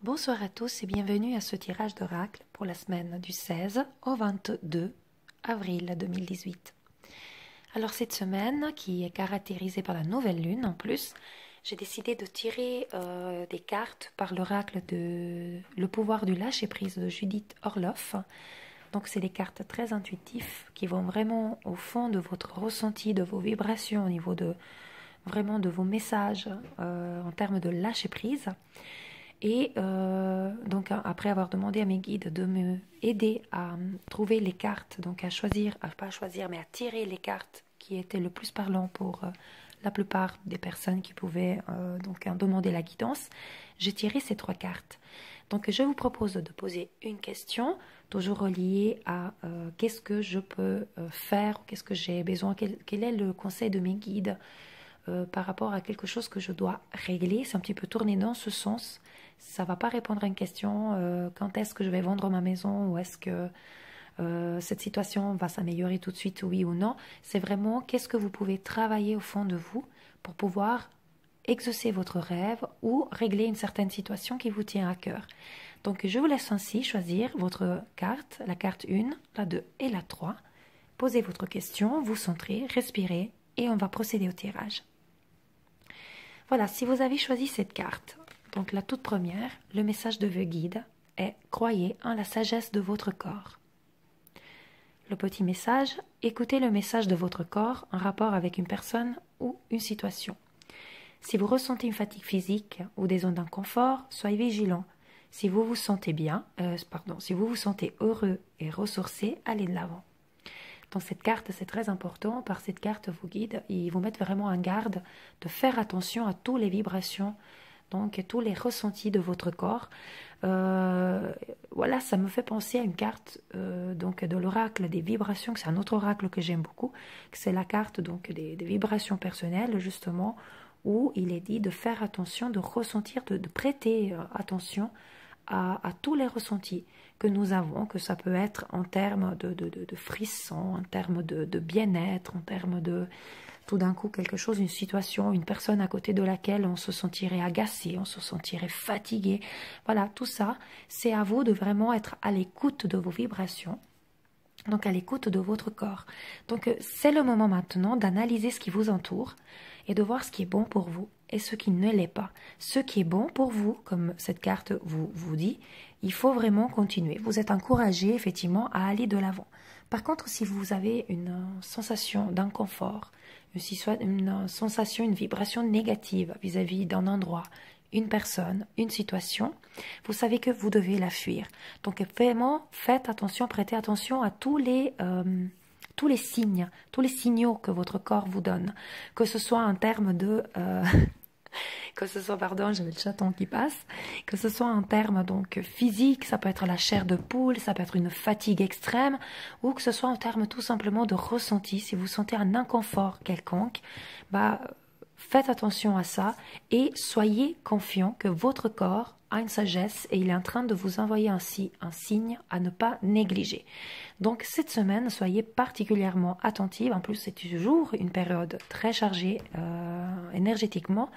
Bonsoir à tous et bienvenue à ce tirage d'oracle pour la semaine du 16 au 22 avril 2018. Alors cette semaine, qui est caractérisée par la nouvelle lune en plus, j'ai décidé de tirer des cartes par l'oracle de Le pouvoir du lâcher-prise de Judith Orloff. Donc c'est des cartes très intuitives qui vont vraiment au fond de votre ressenti, de vos vibrations, au niveau de vraiment de vos messages en termes de lâcher-prise. Et donc après avoir demandé à mes guides de me aider à trouver les cartes, donc à choisir, pas à choisir, mais à tirer les cartes qui étaient le plus parlant pour la plupart des personnes qui pouvaient donc demander la guidance, j'ai tiré ces trois cartes. Donc je vous propose de poser une question, toujours reliée à qu'est-ce que je peux faire, qu'est-ce que j'ai besoin, quel est le conseil de mes guides par rapport à quelque chose que je dois régler. C'est un petit peu tourné dans ce sens. Ça ne va pas répondre à une question quand est-ce que je vais vendre ma maison ou est-ce que cette situation va s'améliorer tout de suite, oui ou non. C'est vraiment qu'est-ce que vous pouvez travailler au fond de vous pour pouvoir exaucer votre rêve ou régler une certaine situation qui vous tient à cœur. Donc je vous laisse ainsi choisir votre carte, la carte 1, la 2 et la 3. Posez votre question, vous centrez, respirez et on va procéder au tirage. Voilà, si vous avez choisi cette carte, donc la toute première, le message de vos guides est « Croyez en la sagesse de votre corps ». Le petit message, écoutez le message de votre corps en rapport avec une personne ou une situation. Si vous ressentez une fatigue physique ou des zones d'inconfort, soyez vigilant. Si vous vous sentez bien, si vous vous sentez heureux et ressourcé, allez de l'avant. Dans cette carte, c'est très important. Par cette carte, vos guides, ils vous mettent vraiment en garde de faire attention à toutes les vibrations, donc tous les ressentis de votre corps. Voilà, ça me fait penser à une carte donc de l'oracle des vibrations, que c'est un autre oracle que j'aime beaucoup, que c'est la carte donc des vibrations personnelles, justement, où il est dit de faire attention, de ressentir, de prêter attention à tous les ressentis que nous avons, que ça peut être en termes de frissons, en termes de bien-être, en termes de tout d'un coup quelque chose, une situation, une personne à côté de laquelle on se sentirait agacé, on se sentirait fatigué. Voilà, tout ça, c'est à vous de vraiment être à l'écoute de vos vibrations, donc à l'écoute de votre corps. Donc c'est le moment maintenant d'analyser ce qui vous entoure et de voir ce qui est bon pour vous et ce qui ne l'est pas. Ce qui est bon pour vous, comme cette carte vous dit, il faut vraiment continuer. Vous êtes encouragé effectivement à aller de l'avant. Par contre, si vous avez une sensation d'inconfort, une sensation, une vibration négative vis-à-vis d'un endroit, une personne, une situation, vous savez que vous devez la fuir. Donc vraiment, faites attention, prêtez attention à tous les signes, tous les signaux que votre corps vous donne, que ce soit en termes de que ce soit, pardon, j'avais le chaton qui passe, que ce soit en termes donc physiques, ça peut être la chair de poule, ça peut être une fatigue extrême, ou que ce soit en termes tout simplement de ressenti. Si vous sentez un inconfort quelconque, faites attention à ça et soyez confiant que votre corps a une sagesse et il est en train de vous envoyer ainsi un signe à ne pas négliger. Donc cette semaine, soyez particulièrement attentive. En plus, c'est toujours une période très chargée énergétiquement.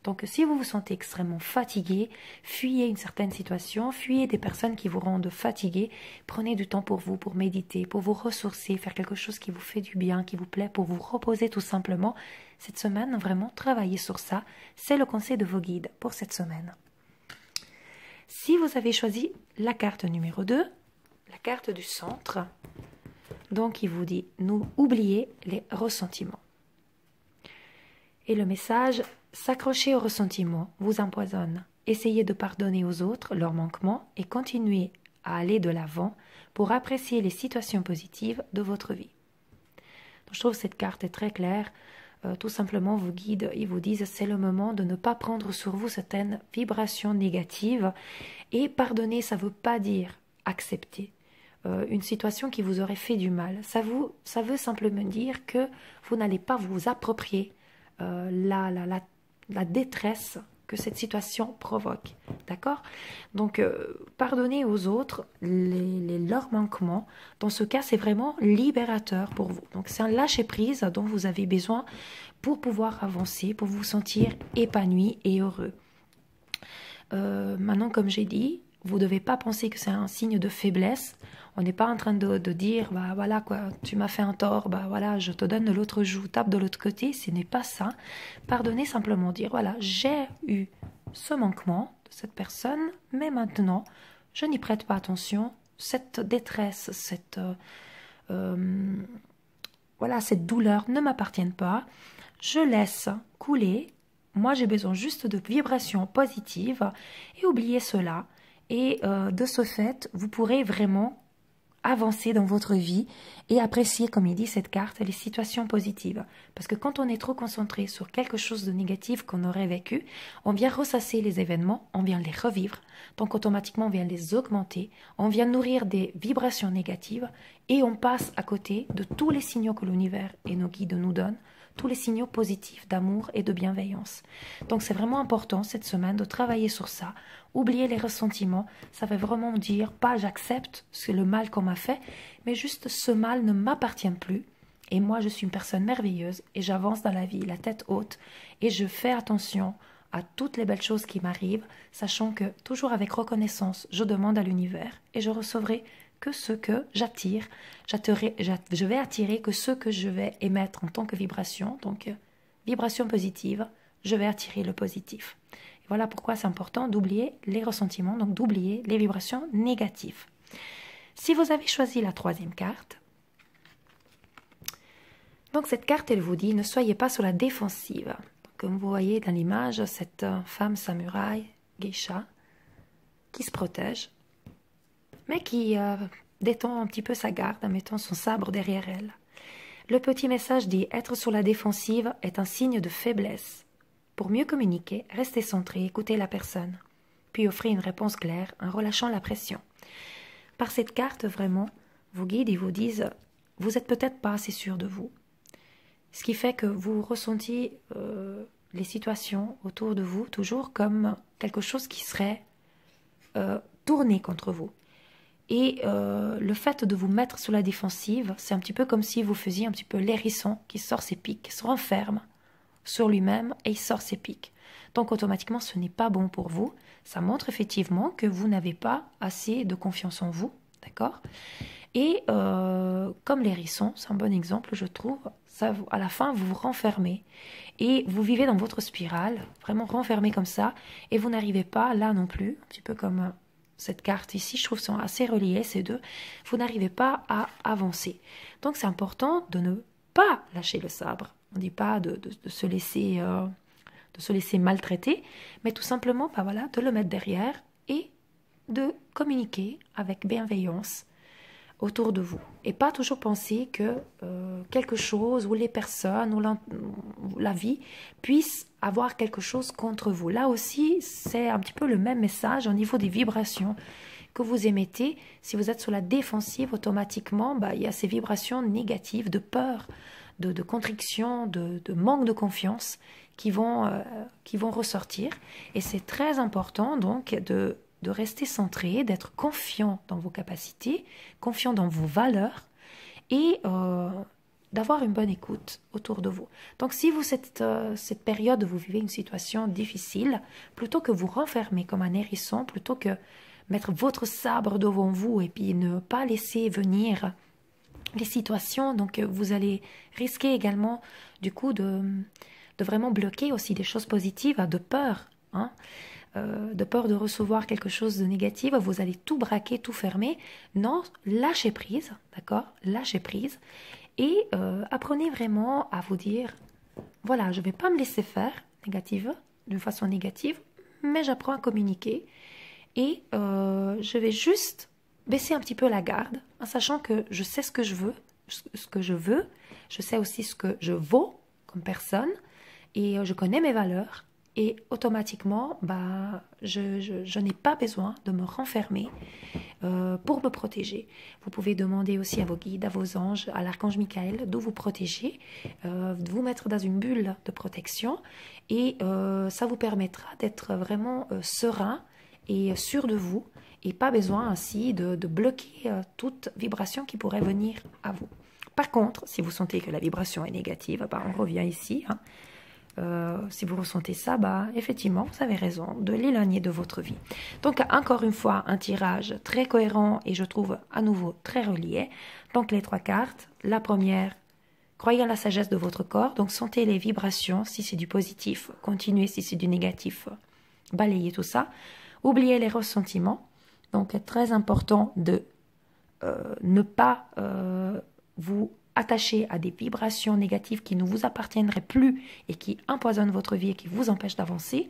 Donc si vous vous sentez extrêmement fatigué, fuyez une certaine situation, fuyez des personnes qui vous rendent fatigué, prenez du temps pour vous, pour méditer, pour vous ressourcer, faire quelque chose qui vous fait du bien, qui vous plaît, pour vous reposer tout simplement. Cette semaine, vraiment, travaillez sur ça. C'est le conseil de vos guides pour cette semaine. Si vous avez choisi la carte numéro 2, la carte du centre, donc il vous dit « Nous oubliez les ressentiments ». Et le message « S'accrocher aux ressentiments vous empoisonne. Essayez de pardonner aux autres leurs manquements et continuez à aller de l'avant pour apprécier les situations positives de votre vie. » Je trouve que cette carte est très claire. Tout simplement, vos guides, ils vous disent c'est le moment de ne pas prendre sur vous certaines vibrations négatives. Et pardonner, ça ne veut pas dire accepter une situation qui vous aurait fait du mal. Ça veut simplement dire que vous n'allez pas vous approprier la détresse que cette situation provoque. D'accord? Donc, pardonner aux autres leurs manquements, dans ce cas, c'est vraiment libérateur pour vous. Donc, c'est un lâcher-prise dont vous avez besoin pour pouvoir avancer, pour vous sentir épanoui et heureux. Maintenant, comme j'ai dit, vous ne devez pas penser que c'est un signe de faiblesse. On n'est pas en train de dire, bah voilà quoi, tu m'as fait un tort, bah voilà, je te donne de l'autre joue, tape de l'autre côté. Ce n'est pas ça. Pardonnez, simplement dire, voilà, j'ai eu ce manquement de cette personne, mais maintenant, je n'y prête pas attention. Cette détresse, voilà, cette douleur ne m'appartiennent pas. Je laisse couler. Moi, j'ai besoin juste de vibrations positives et oubliez cela. Et de ce fait, vous pourrez vraiment avancer dans votre vie et apprécier, comme il dit cette carte, les situations positives. Parce que quand on est trop concentré sur quelque chose de négatif qu'on aurait vécu, on vient ressasser les événements, on vient les revivre, donc automatiquement on vient les augmenter, on vient nourrir des vibrations négatives et on passe à côté de tous les signaux que l'univers et nos guides nous donnent, tous les signaux positifs d'amour et de bienveillance. Donc c'est vraiment important cette semaine de travailler sur ça. Oublier les ressentiments, ça veut vraiment dire pas j'accepte le mal qu'on m'a fait, mais juste ce mal ne m'appartient plus. Et moi je suis une personne merveilleuse et j'avance dans la vie, la tête haute, et je fais attention à toutes les belles choses qui m'arrivent, sachant que toujours avec reconnaissance, je demande à l'univers et je recevrai que ce que j'attire. Je vais attirer que ce que je vais émettre en tant que vibration. Donc, vibration positive, je vais attirer le positif. Et voilà pourquoi c'est important d'oublier les ressentiments, donc d'oublier les vibrations négatives. Si vous avez choisi la troisième carte, donc cette carte, elle vous dit, ne soyez pas sur la défensive. Donc, comme vous voyez dans l'image, cette femme samouraï, geisha, qui se protège, mais qui détend un petit peu sa garde en mettant son sabre derrière elle. Le petit message dit « Être sur la défensive est un signe de faiblesse. Pour mieux communiquer, restez centré, écoutez la personne, puis offrez une réponse claire en relâchant la pression. » Par cette carte, vraiment, vos guides ils vous disent « Vous n'êtes peut-être pas assez sûr de vous. » Ce qui fait que vous ressentiez les situations autour de vous toujours comme quelque chose qui serait tourné contre vous. Et le fait de vous mettre sous la défensive, c'est un petit peu comme si vous faisiez un petit peu l'hérisson qui sort ses pics, qui se renferme sur lui-même et il sort ses pics. Donc automatiquement, ce n'est pas bon pour vous. Ça montre effectivement que vous n'avez pas assez de confiance en vous, d'accord? Et comme l'hérisson, c'est un bon exemple, je trouve, ça, à la fin, vous vous renfermez et vous vivez dans votre spirale, vraiment renfermé comme ça, et vous n'arrivez pas là non plus, un petit peu comme cette carte ici, je trouve sont assez reliées ces deux, vous n'arrivez pas à avancer. Donc c'est important de ne pas lâcher le sabre. On ne dit pas de se laisser maltraiter, mais tout simplement voilà, de le mettre derrière et de communiquer avec bienveillance autour de vous. Et pas toujours penser que quelque chose ou les personnes ou la vie puissent avoir quelque chose contre vous. Là aussi, c'est un petit peu le même message au niveau des vibrations que vous émettez. Si vous êtes sur la défensive, automatiquement, il y a ces vibrations négatives de peur, de contriction, de manque de confiance qui vont ressortir. Et c'est très important donc de rester centré, d'être confiant dans vos capacités, confiant dans vos valeurs et d'avoir une bonne écoute autour de vous. Donc si vous, cette période où vous vivez une situation difficile, plutôt que vous renfermer comme un hérisson, plutôt que mettre votre sabre devant vous et puis ne pas laisser venir les situations, donc vous allez risquer également du coup de vraiment bloquer aussi des choses positives, de peur, de peur de recevoir quelque chose de négatif, vous allez tout braquer, tout fermer. Non, lâchez prise, d'accord? Lâchez prise et apprenez vraiment à vous dire, voilà, je ne vais pas me laisser faire d'une façon négative, mais j'apprends à communiquer et je vais juste baisser un petit peu la garde en sachant que je sais ce que je veux, je sais aussi ce que je vaux comme personne et je connais mes valeurs. Et automatiquement, je n'ai pas besoin de me renfermer pour me protéger. Vous pouvez demander aussi à vos guides, à vos anges, à l'archange Michael de vous protéger, de vous mettre dans une bulle de protection. Et ça vous permettra d'être vraiment serein et sûr de vous. Et pas besoin ainsi de bloquer toute vibration qui pourrait venir à vous. Par contre, si vous sentez que la vibration est négative, on revient ici, si vous ressentez ça, bah, effectivement, vous avez raison de l'éloigner de votre vie. Donc, encore une fois, un tirage très cohérent et je trouve à nouveau très relié. Donc, les 3 cartes. La première, croyez en la sagesse de votre corps. Donc, sentez les vibrations si c'est du positif. Continuez si c'est du négatif. Balayez tout ça. Oubliez les ressentiments. Donc, c'est très important de ne pas vous attacher à des vibrations négatives qui ne vous appartiendraient plus et qui empoisonnent votre vie et qui vous empêchent d'avancer.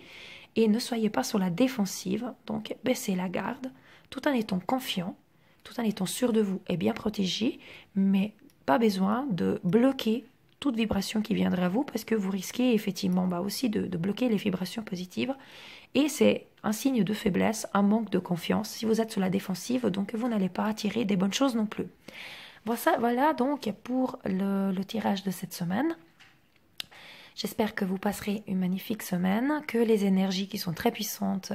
Et ne soyez pas sur la défensive, donc baissez la garde, tout en étant confiant, tout en étant sûr de vous et bien protégé, mais pas besoin de bloquer toute vibration qui viendrait à vous parce que vous risquez effectivement aussi de bloquer les vibrations positives. Et c'est un signe de faiblesse, un manque de confiance si vous êtes sur la défensive, donc vous n'allez pas attirer des bonnes choses non plus. Voilà donc pour le tirage de cette semaine. J'espère que vous passerez une magnifique semaine, que les énergies qui sont très puissantes,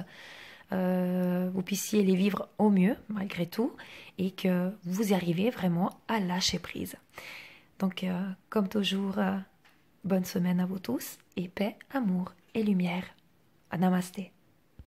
vous puissiez les vivre au mieux malgré tout et que vous arrivez vraiment à lâcher prise. Donc comme toujours, bonne semaine à vous tous et paix, amour et lumière. Namasté.